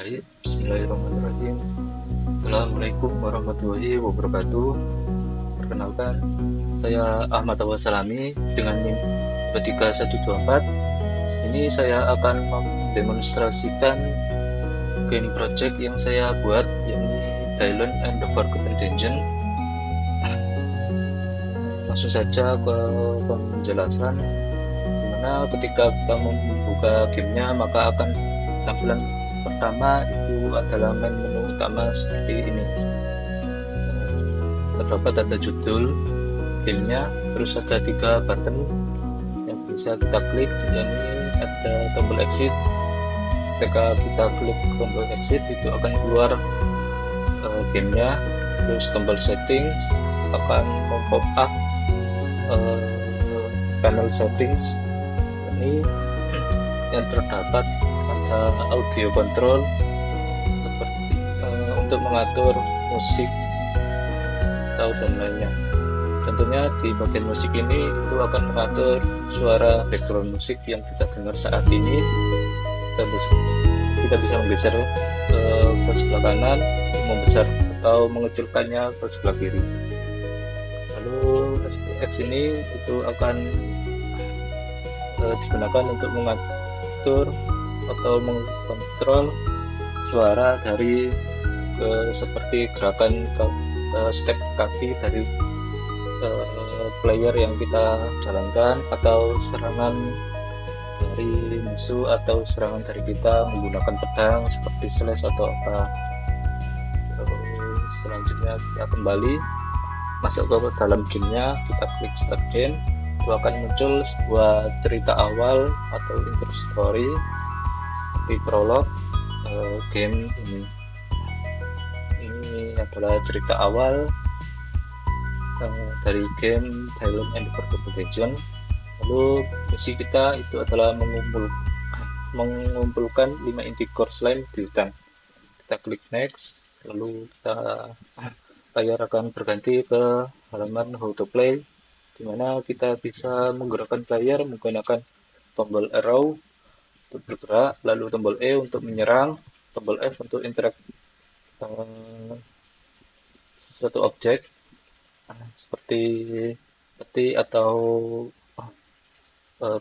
Baik, bismillahirrahmanirrahim. Assalamualaikum warahmatullahi wabarakatuh. Perkenalkan, saya Ahmad Awal Salami dengan NIM 23124. Di sini saya akan mendemonstrasikan game project yang saya buat, yakni Thailand and the Forgotten Dungeon. Langsung saja ke penjelasan, dimana ketika kita membuka gamenya maka akan tampilan pertama itu adalah menu utama seperti ini. Terdapat ada judul gamenya, terus ada 3 button yang bisa kita klik, yakni ada tombol exit. Ketika kita klik tombol exit itu akan keluar gamenya, terus tombol settings akan pop up panel settings. Ini yang terdapat ada audio control seperti untuk mengatur musik atau dan lainnya. Tentunya di bagian musik ini itu akan mengatur suara background musik yang kita dengar saat ini. Kita bisa menggeser ke sebelah kanan, membesar atau mengecilkannya ke sebelah kiri. Lalu SPX ini itu akan digunakan untuk mengatur atau mengkontrol suara dari seperti gerakan step kaki dari player yang kita jalankan, atau serangan dari musuh atau serangan dari kita menggunakan pedang seperti slash atau apa. Terus selanjutnya kita kembali masuk ke dalam gamenya, kita klik start game, itu akan muncul sebuah cerita awal atau intro story di prolog game ini. Ini adalah cerita awal dari game Thailand and the Forgotten Dungeon. Lalu misi kita itu adalah mengumpulkan 5 inti core slime di hutan. Kita klik next, lalu layar akan berganti ke halaman how to play, dimana kita bisa menggerakkan player menggunakan tombol arrow untuk bergerak, lalu tombol E untuk menyerang, tombol F untuk interact suatu objek seperti peti atau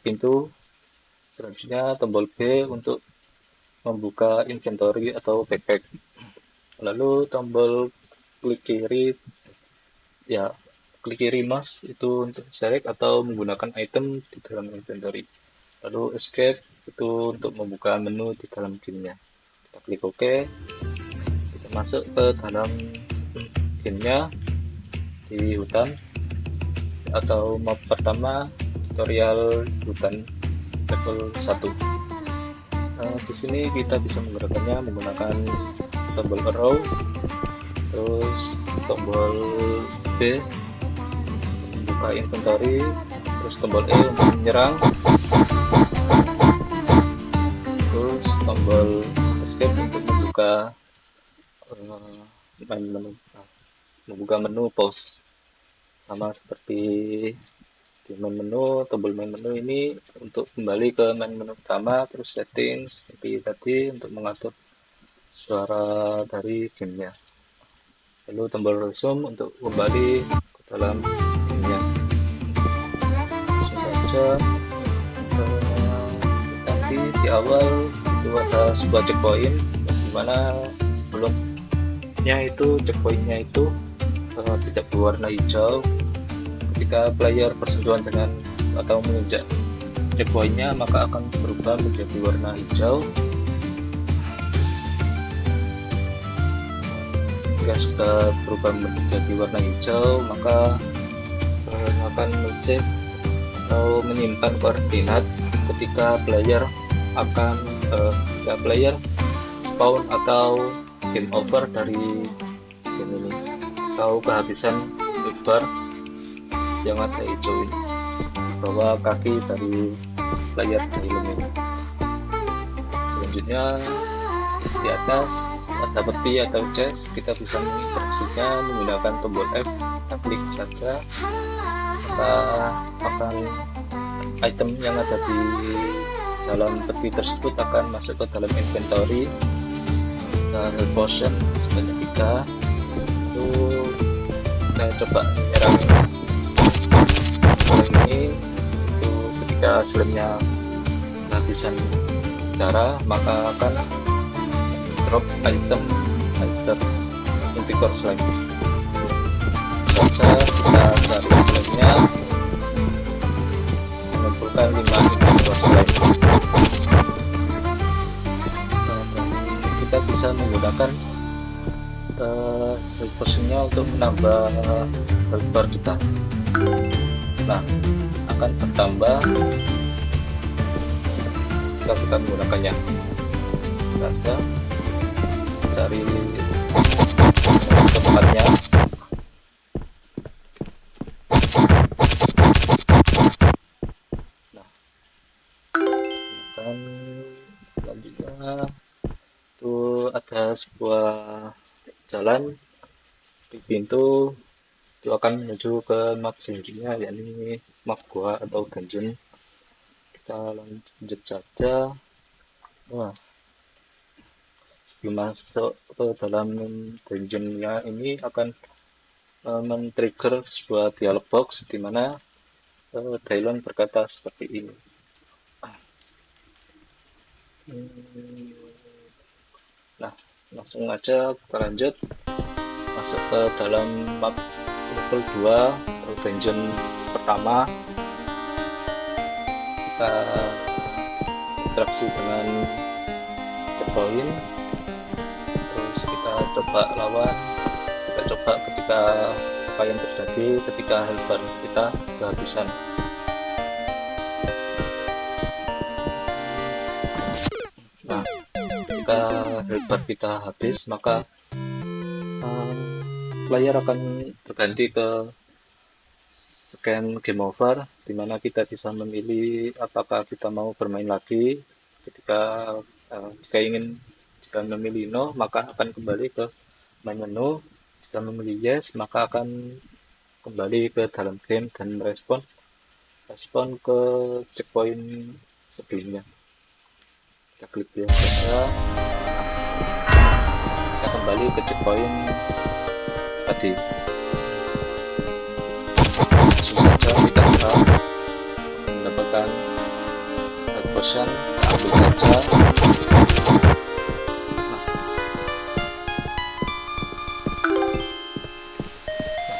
pintu. Selanjutnya tombol B untuk membuka inventory atau backpack. Lalu tombol klik kiri mouse itu untuk select atau menggunakan item di dalam inventory. Lalu escape itu untuk membuka menu di dalam gamenya. Kita klik OK, kita masuk ke dalam gamenya di hutan atau map pertama, tutorial hutan level 1. Di sini kita bisa menggerakkannya menggunakan tombol arrow, terus tombol B membuka inventory, terus tombol E untuk menyerang, terus tombol escape untuk membuka menu pause. Sama seperti di main menu, tombol main menu ini untuk kembali ke main menu utama, terus settings seperti tadi untuk mengatur suara dari gamenya. Lalu tombol resume untuk kembali ke dalam gamenya. Langsung saja, tadi di awal itu ada sebuah checkpoint, dimana sebelumnya itu checkpointnya itu tidak berwarna hijau. Ketika player bersentuhan dengan atau menginjak checkpointnya maka akan berubah menjadi warna hijau. Jika sudah berubah menjadi warna hijau maka akan save atau menyimpan koordinat ketika player spawn atau game over dari game ini, atau kehabisan bar yang ada hijau ini di bawah kaki dari player Thailand ini. Selanjutnya di atas ada peti atau chest, kita bisa menginteraksinya menggunakan tombol F. Kita klik saja, maka akan item yang ada di dalam peti tersebut akan masuk ke dalam inventory. kita health potion sebanyak 3. Lalu kita coba menyerang slime ini. Itu ketika slime-nya kehabisan darah, maka akan drop item Manticore slime. Saja kita cari slime-nya, mengumpulkan 5 Manticore slime. Kita bisa menggunakan health potion-nya untuk menambah health bar kita. Nah, akan bertambah jika kita menggunakannya. Saja cari tempatnya. Nah, akan selanjutnya itu ada sebuah jalan di pintu, itu akan menuju ke map selanjutnya, yakni map gua atau dungeon. Kita lanjut saja. Nah, sebelum masuk ke dalam dungeonnya ini akan men-trigger sebuah dialog box di mana Dailon berkata seperti ini. Nah, langsung aja kita lanjut masuk ke dalam map level 2 atau dungeon pertama. Kita interaksi dengan checkpoint, terus kita coba lawan, kita coba ketika apa yang terjadi ketika health bar kita kehabisan. Nah, ketika health bar kita habis, maka player akan berganti ke scan game over, di mana kita bisa memilih apakah kita mau bermain lagi. Jika memilih no, maka akan kembali ke main menu. Jika memilih yes, maka akan kembali ke dalam game dan respon ke checkpoint sebelumnya. Kita klik yes saja. Kita kembali ke checkpoint tadi. Langsung saja kita serang, mendapatkan health potion, ambil saja.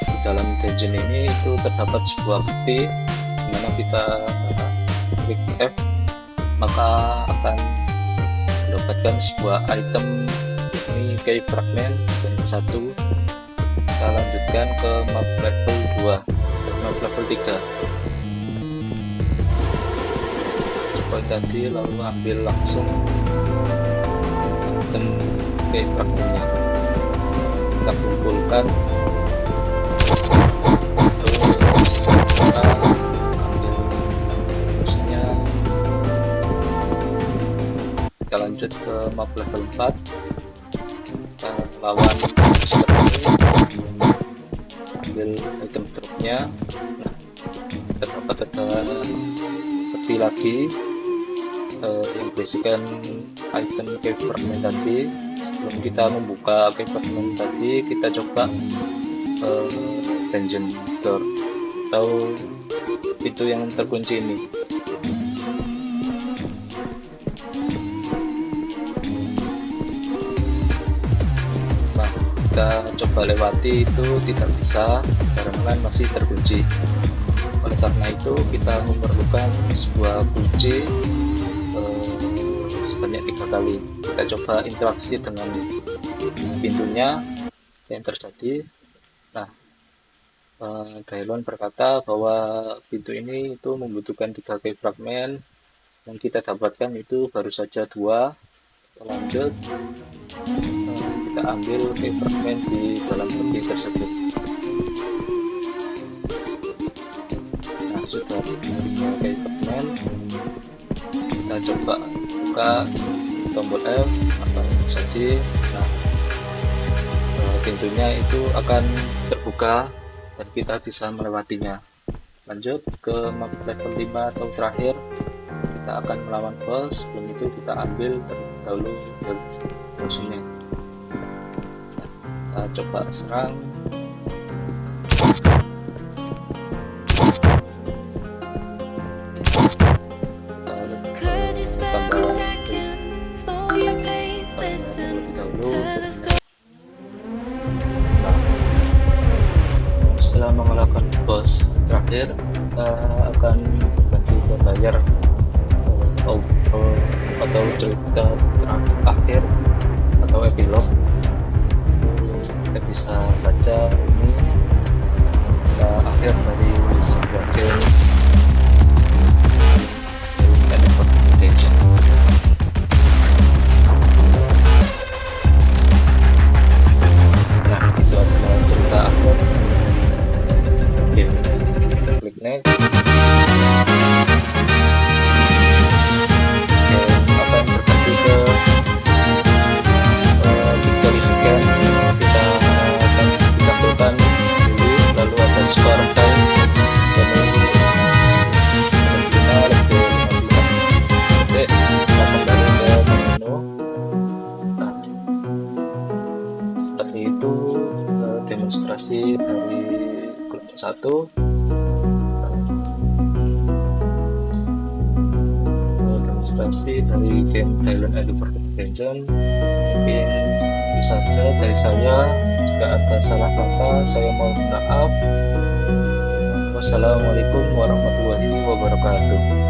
Di dalam dungeon ini itu terdapat sebuah bukti di mana kita klik F, maka akan mendapatkan sebuah item, ini key fragment dan 1. Kita lanjutkan ke map level 2, map level 3. Coba tadi lalu ambil langsung item key fragmentnya, kita kumpulkan, terus kita ambil fungsinya. Kita lanjut ke map level 4, kita lawan monster ini, ambil item dropnya. Nah, terdapat ada peti lagi yang berisikan item key fragment tadi. Sebelum kita membuka key fragment tadi, kita coba dungeon door atau pintu yang terkunci ini. Nah, kita coba lewati, itu tidak bisa karena masih terkunci. Oleh karena itu kita memerlukan sebuah kunci sebanyak 3 kali. Kita coba interaksi dengan pintunya yang terjadi. Nah, Dailon berkata bahwa pintu ini itu membutuhkan 3 key fragment, yang kita dapatkan itu baru saja 2. Kita lanjut, kita ambil key fragment di dalam peti tersebut. Nah, sudah 3 key fragment, kita coba buka tombol F atau saja. Nah, pintunya itu akan terbuka dan kita bisa melewatinya. Lanjut ke map level 5 atau terakhir, kita akan melawan boss. Sebelum itu kita ambil terlebih dahulu potionnya. coba serang. Could you spend a Tambah second, slow your pace, orangnya terlebih listen dahulu. to the story? Nah, setelah mengalahkan bos terakhir, kita akan berganti ke layar outro atau cerita terakhir atau epilog. Kita bisa baca ini cerita akhir dari sebuah game End of Redemption. Nah, itu adalah cerita akhir game. Kita klik next. Game akan berganti ke victory scan. Kita akan ditampilkan dulu, lalu ada score time. Jadi lebih 5, lebih 50. Oke, kita kembali ke menu. Nah, seperti itu demonstrasi dari kelompok 1. Demonstrasi dari game Thailand Education Dungeon. Mungkin itu saja dari saya. Jika ada salah kata, saya mohon maaf. Wassalamualaikum warahmatullahi wabarakatuh.